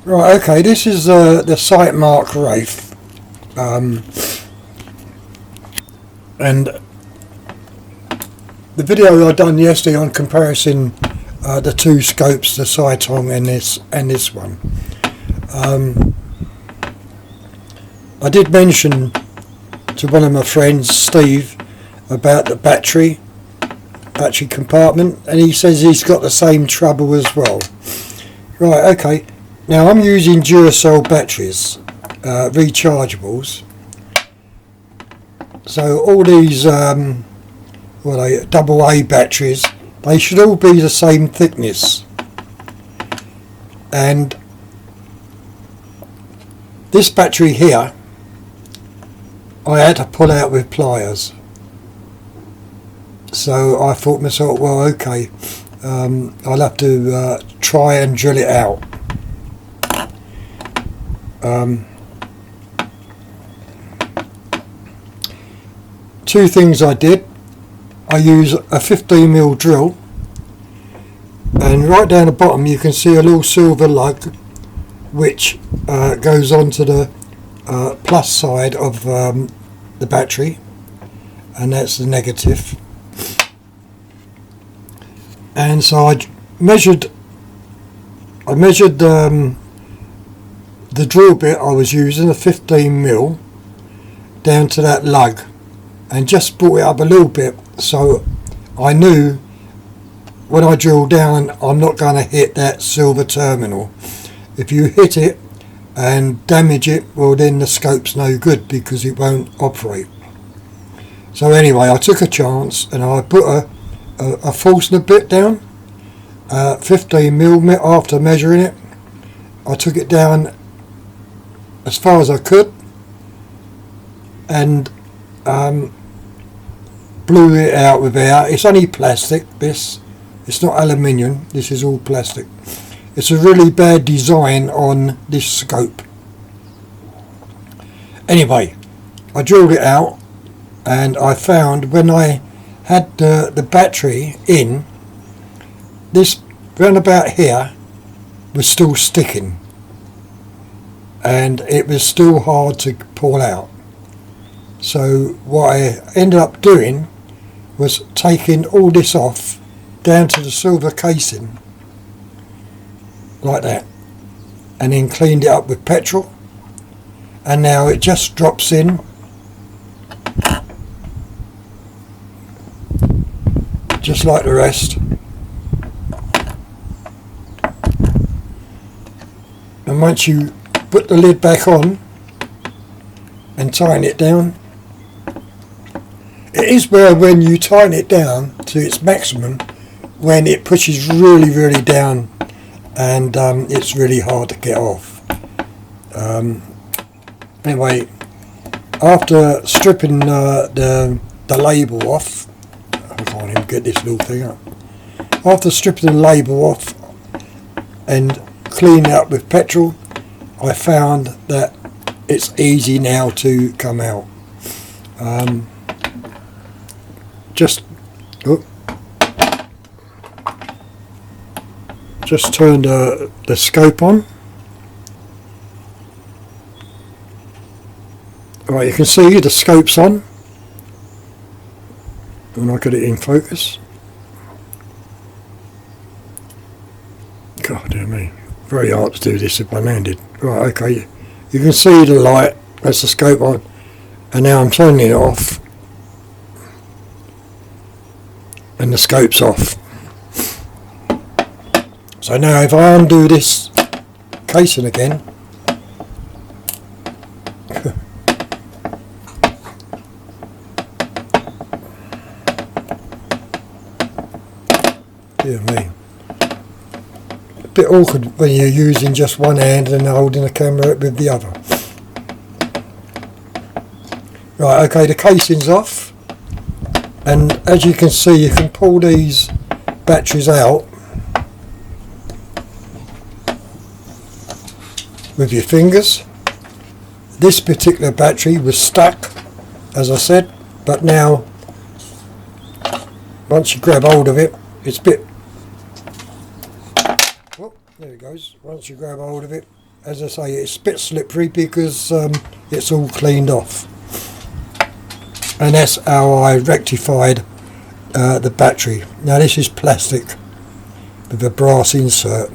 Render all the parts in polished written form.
Right, okay, this is the SightMark Wraith, and the video I done yesterday on comparison the two scopes, the Saitong and this one. I did mention to one of my friends, Steve, about the battery compartment, and he says he's got the same trouble as well. Right, okay. Now I'm using Duracell batteries, rechargeables. So all these AA batteries, they should all be the same thickness. And this battery here, I had to pull out with pliers. So I thought to myself, well, okay, I'll have to try and drill it out. Two things I did. I use a 15mm drill, and right down the bottom you can see a little silver lug which goes onto the plus side of the battery, and that's the negative. And so I measured the drill bit I was using, a 15mm, down to that lug, and just brought it up a little bit, so I knew when I drill down I'm not going to hit that silver terminal. If you hit it and damage it, well then the scope's no good because it won't operate. So anyway, I took a chance and I put a Forstner bit down, 15mm. After measuring it, I took it down as far as I could and blew it out with air. It's only plastic, this. It's not aluminium, this is all plastic. It's a really bad design on this scope. Anyway, I drilled it out, and I found when I had the battery in, this round about here was still sticking, and it was still hard to pull out. So what I ended up doing was taking all this off down to the silver casing like that, and then cleaned it up with petrol, and now it just drops in just like the rest. And once you put the lid back on and tighten it down, it is where when you tighten it down to its maximum, when it pushes really down, and it's really hard to get off. Anyway, after stripping the label off, I can't even get this little thing up. After stripping the label off and cleaning it up with petrol, I found that it's easy now to come out. Just turn the scope on. Right, you can see the scope's on when I get it in focus. God dear me, very hard to do this if one-handed. Right, okay, you can see the light, that's the scope on, and now I'm turning it off, and the scope's off. So now if I undo this casing again, dear me, a bit awkward when you're using just one hand and holding the camera with the other. Right, okay, the casing's off, and as you can see, you can pull these batteries out with your fingers. This particular battery was stuck, as I said, but now once you grab hold of it, it's a bit, whoop, there it goes. Once you grab hold of it, as I say, it's a bit slippery because it's all cleaned off. And that's how I rectified the battery. Now this is plastic with a brass insert.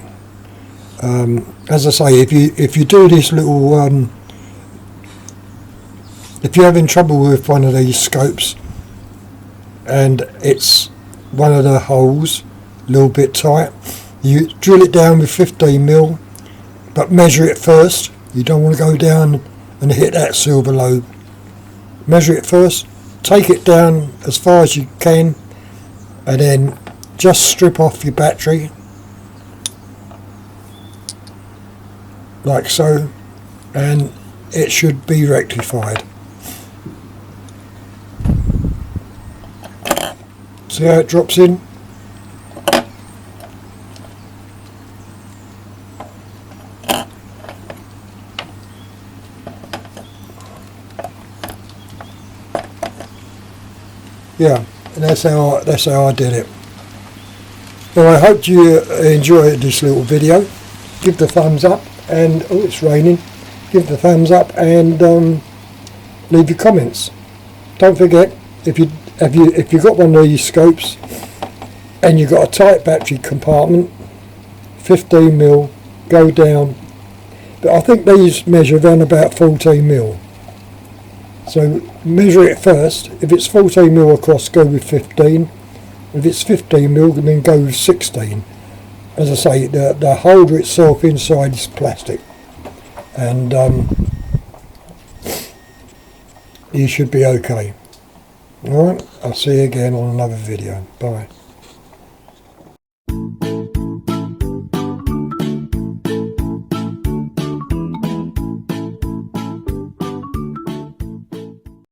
As I say, if you do this little, if you're having trouble with one of these scopes and it's one of the holes a little bit tight, you drill it down with 15mm, but measure it first. You don't want to go down and hit that silver lobe. Measure it first, take it down as far as you can, and then just strip off your battery like so, and it should be rectified. See how it drops in? Yeah, and that's how I did it. Well, I hope you enjoyed this little video. Give the thumbs up, and oh, it's raining. Give the thumbs up and leave your comments. Don't forget, if you got one of these scopes and you've got a tight battery compartment, 15mm, go down. But I think these measure around about 14mm. So measure it first. If it's 14mm across, go with 15. If it's 15mm, then go with 16. As I say, the holder itself inside is plastic, and you should be okay. Alright, I'll see you again on another video. Bye.